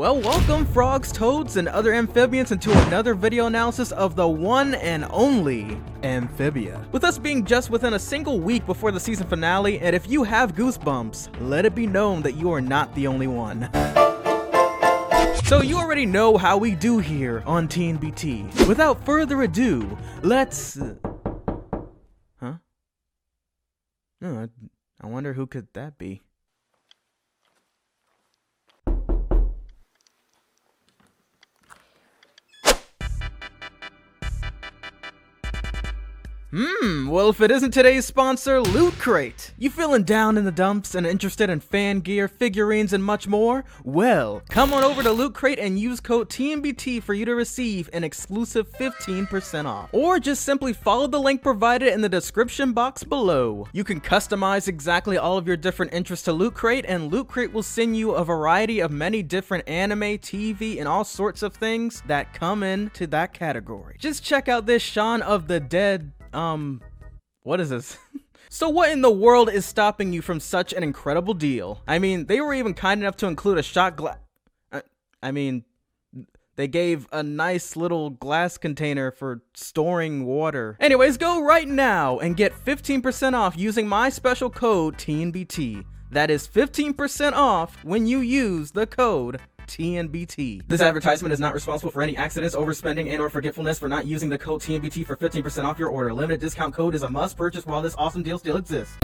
Well, welcome frogs, toads, and other amphibians into another video analysis of the one and only Amphibia. With us being just within a single week before the season finale, and if you have goosebumps, let it be known that you are not the only one. So you already know how we do here on TNBT. Without further ado, let's... Huh? No, I wonder who could that be? Well, if it isn't today's sponsor, Loot Crate. You feeling down in the dumps and interested in fan gear, figurines, and much more? Well, come on over to Loot Crate and use code TNBT for you to receive an exclusive 15% off. Or just simply follow the link provided in the description box below. You can customize exactly all of your different interests to Loot Crate, and Loot Crate will send you a variety of many different anime, TV, and all sorts of things that come into that category. Just check out this Shaun of the Dead, what is this? So what in the world is stopping you from such an incredible deal? I mean, they were even kind enough to include a shot glass. They gave a nice little glass container for storing water. Anyways, go right now and get 15% off using my special code TNBT. That is 15% off when you use the code TNBT. This advertisement is not responsible for any accidents, overspending, and or forgetfulness for not using the code TNBT for 15% off your order. Limited discount code is a must purchase while this awesome deal still exists.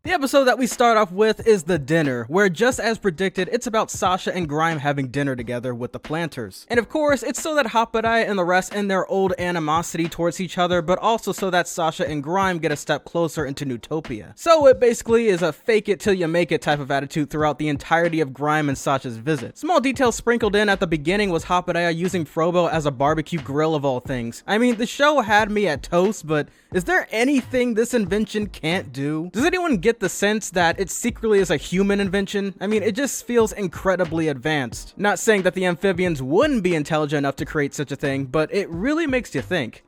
The episode that we start off with is the dinner, where just as predicted, it's about Sasha and Grime having dinner together with the planters. And of course, it's so that Amphibia and the rest end their old animosity towards each other, but also so that Sasha and Grime get a step closer into Newtopia. So it basically is a fake-it-till-you-make-it type of attitude throughout the entirety of Grime and Sasha's visit. Small details sprinkled in at the beginning was Amphibia using Frobo as a barbecue grill of all things. I mean, the show had me at toast, but is there anything this invention can't do? Does anyone get the sense that it secretly is a human invention? I mean, it just feels incredibly advanced. Not saying that the amphibians wouldn't be intelligent enough to create such a thing, but it really makes you think.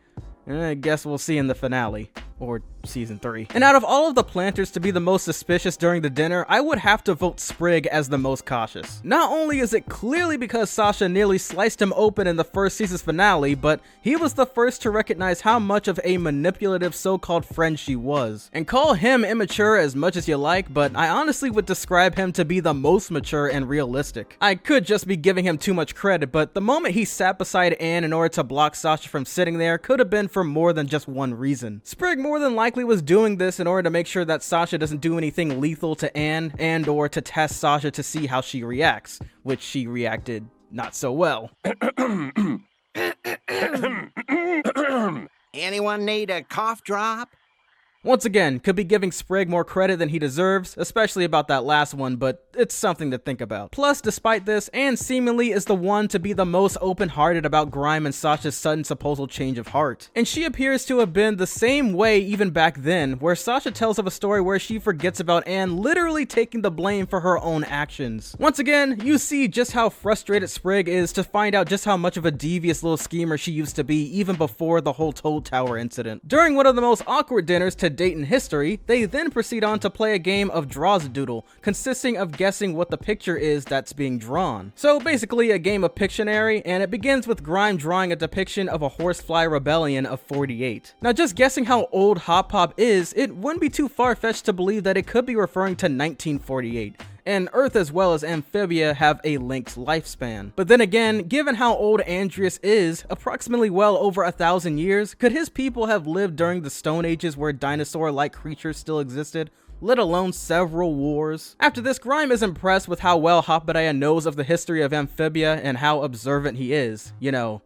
I guess we'll see in the finale. Or season 3. And out of all of the planters to be the most suspicious during the dinner, I would have to vote Sprig as the most cautious. Not only is it clearly because Sasha nearly sliced him open in the first season's finale, but he was the first to recognize how much of a manipulative so-called friend she was. And call him immature as much as you like, but I honestly would describe him to be the most mature and realistic. I could just be giving him too much credit, but the moment he sat beside Anne in order to block Sasha from sitting there could have been for more than just one reason. Sprig more than likely was doing this in order to make sure that Sasha doesn't do anything lethal to Anne and or to test Sasha to see how she reacts, which she reacted not so well. Anyone need a cough drop? Once again, could be giving Sprig more credit than he deserves, especially about that last one, but it's something to think about. Plus, despite this, Anne seemingly is the one to be the most open-hearted about Grime and Sasha's sudden supposed change of heart. And she appears to have been the same way even back then, where Sasha tells of a story where she forgets about Anne literally taking the blame for her own actions. Once again, you see just how frustrated Sprig is to find out just how much of a devious little schemer she used to be even before the whole Toad Tower incident. During one of the most awkward dinners to date in history, they then proceed on to play a game of Draws-a-Doodle, consisting of guessing what the picture is that's being drawn. So basically a game of Pictionary, and it begins with Grime drawing a depiction of a horsefly rebellion of 48. Now just guessing how old Hop Pop is, it wouldn't be too far-fetched to believe that it could be referring to 1948. And Earth as well as Amphibia have a linked lifespan. But then again, given how old Andreas is, approximately well over 1,000 years, could his people have lived during the Stone Ages where dinosaur-like creatures still existed? Let alone several wars. After this, Grime is impressed with how well Amphibia knows of the history of Amphibia and how observant he is, you know,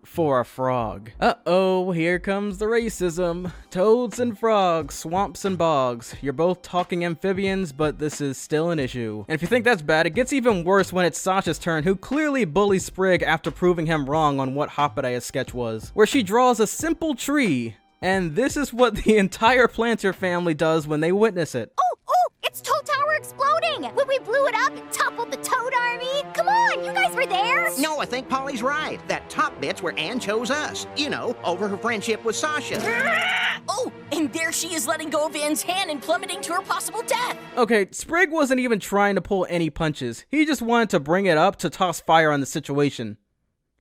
for a frog. Uh-oh, here comes the racism. Toads and frogs, swamps and bogs. You're both talking amphibians, but this is still an issue. And if you think that's bad, it gets even worse when it's Sasha's turn, who clearly bullies Sprig after proving him wrong on what Amphibia's sketch was, where she draws a simple tree. And this is what the entire planter family does when they witness it. Oh, it's Toad Tower exploding! When we blew it up, it toppled the Toad Army! Come on, you guys were there! No, I think Polly's right. That top bit's where Anne chose us. You know, over her friendship with Sasha. Oh, there she is letting go of Anne's hand and plummeting to her possible death. Okay, Sprig wasn't even trying to pull any punches. He just wanted to bring it up to toss fire on the situation.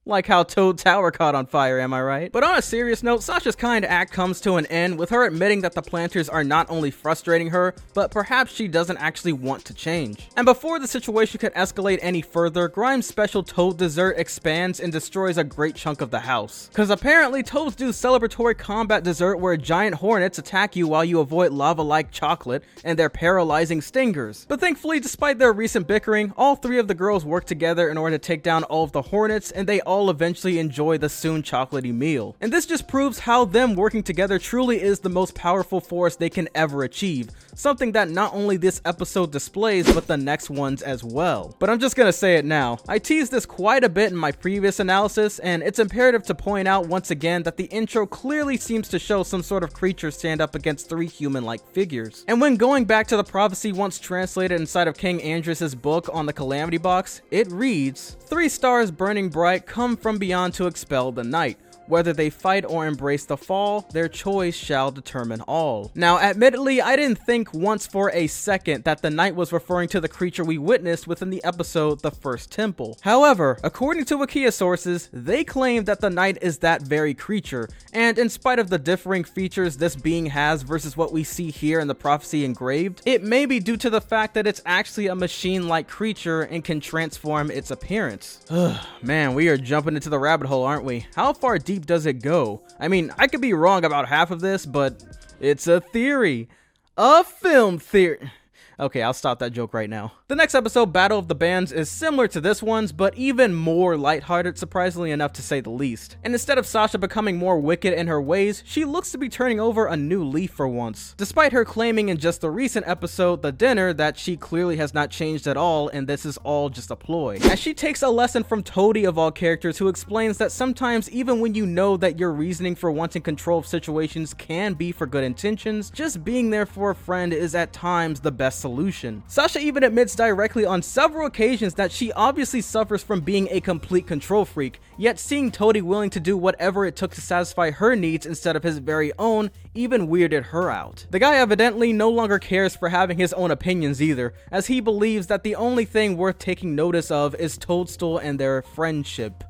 Like how Toad Tower caught on fire, am I right? But on a serious note, Sasha's kind act comes to an end with her admitting that the planters are not only frustrating her, but perhaps she doesn't actually want to change. And before the situation could escalate any further, Grime's special Toad dessert expands and destroys a great chunk of the house. Cause apparently Toads do celebratory combat dessert where giant hornets attack you while you avoid lava-like chocolate and their paralyzing stingers. But thankfully, despite their recent bickering, all three of the girls work together in order to take down all of the hornets, and they all eventually enjoy the soon chocolatey meal. And this just proves how them working together truly is the most powerful force they can ever achieve, something that not only this episode displays, but the next ones as well. But I'm just gonna say it now, I teased this quite a bit in my previous analysis, and it's imperative to point out once again that the intro clearly seems to show some sort of creature stand up against three human-like figures. And when going back to the prophecy once translated inside of King Andrias's book on the Calamity Box, it reads, "3 stars burning bright come from beyond to expel the night. Whether they fight or embrace the fall, their choice shall determine all." Now, admittedly, I didn't think once for a second that the knight was referring to the creature we witnessed within the episode The First Temple. However, according to Wikia sources, they claim that the knight is that very creature, and in spite of the differing features this being has versus what we see here in the prophecy engraved, it may be due to the fact that it's actually a machine-like creature and can transform its appearance. Man, we are jumping into the rabbit hole, aren't we? How far deep does it go? I mean, I could be wrong about half of this, but it's a theory. A film theory. Okay, I'll stop that joke right now. The next episode, Battle of the Bands, is similar to this one's, but even more lighthearted, surprisingly enough to say the least. And instead of Sasha becoming more wicked in her ways, she looks to be turning over a new leaf for once. Despite her claiming in just the recent episode, The Dinner, that she clearly has not changed at all and this is all just a ploy. As she takes a lesson from Toadie of all characters, who explains that sometimes even when you know that your reasoning for wanting control of situations can be for good intentions, just being there for a friend is at times the best solution. Sasha even admits directly on several occasions that she obviously suffers from being a complete control freak, yet seeing Toadie willing to do whatever it took to satisfy her needs instead of his very own even weirded her out. The guy evidently no longer cares for having his own opinions either, as he believes that the only thing worth taking notice of is Toadstool and their friendship.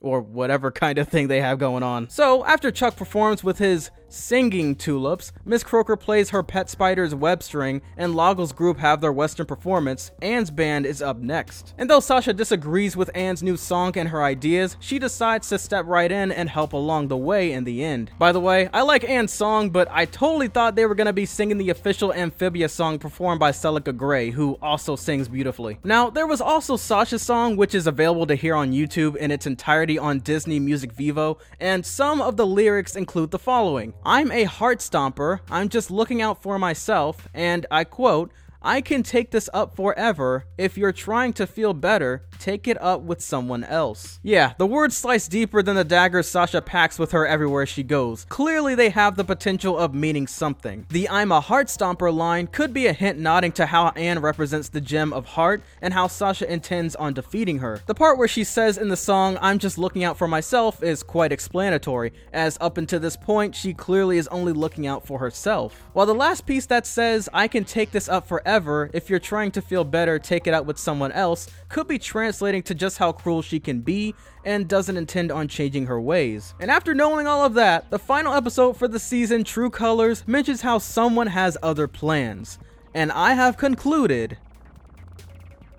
Or whatever kind of thing they have going on. So, after Chuck performs with his singing tulips, Miss Croaker plays her pet spider's web string, and Loggle's group have their western performance. Anne's band is up next. And though Sasha disagrees with Anne's new song and her ideas, she decides to step right in and help along the way in the end. By the way, I like Anne's song, but I totally thought they were gonna be singing the official Amphibia song performed by Celica Gray, who also sings beautifully. Now, there was also Sasha's song, which is available to hear on YouTube in its entirety on Disney Music Vivo, and some of the lyrics include the following. "I'm a heart stomper, I'm just looking out for myself, and I quote, I can take this up forever. If you're trying to feel better, take it up with someone else." Yeah, the words slice deeper than the daggers Sasha packs with her everywhere she goes. Clearly they have the potential of meaning something. The "I'm a heart stomper" line could be a hint nodding to how Anne represents the gem of heart and how Sasha intends on defeating her. The part where she says in the song, "I'm just looking out for myself" is quite explanatory, as up until this point she clearly is only looking out for herself. While the last piece that says, "I can take this up forever, if you're trying to feel better, take it out with someone else," could be translating to just how cruel she can be and doesn't intend on changing her ways. And after knowing all of that, the final episode for the season, True Colors, mentions how someone has other plans. And I have concluded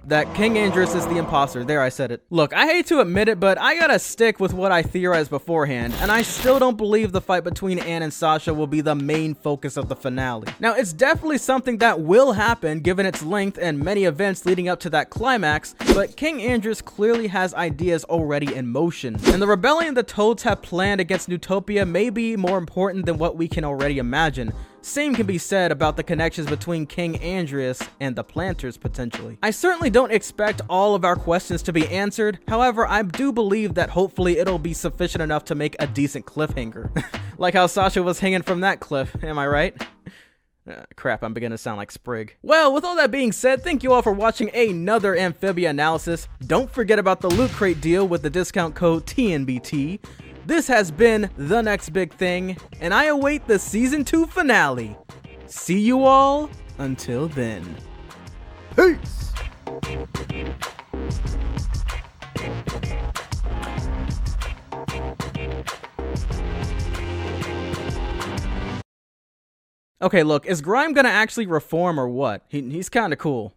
that King Andrias is the imposter. There, I said it. Look, I hate to admit it, but I gotta stick with what I theorized beforehand, and I still don't believe the fight between Anne and Sasha will be the main focus of the finale. Now, it's definitely something that will happen given its length and many events leading up to that climax, but King Andrias clearly has ideas already in motion. And the rebellion the Toads have planned against Newtopia may be more important than what we can already imagine. Same can be said about the connections between King Andrias and the planters, potentially. I certainly don't expect all of our questions to be answered, however, I do believe that hopefully it'll be sufficient enough to make a decent cliffhanger. Like how Sasha was hanging from that cliff, am I right? Crap, I'm beginning to sound like Sprig. Well, with all that being said, thank you all for watching another Amphibia analysis. Don't forget about the Loot Crate deal with the discount code TNBT. This has been The Next Big Thing, and I await the Season 2 finale. See you all until then. Peace! Okay, look, is Grime gonna actually reform or what? He's kinda cool.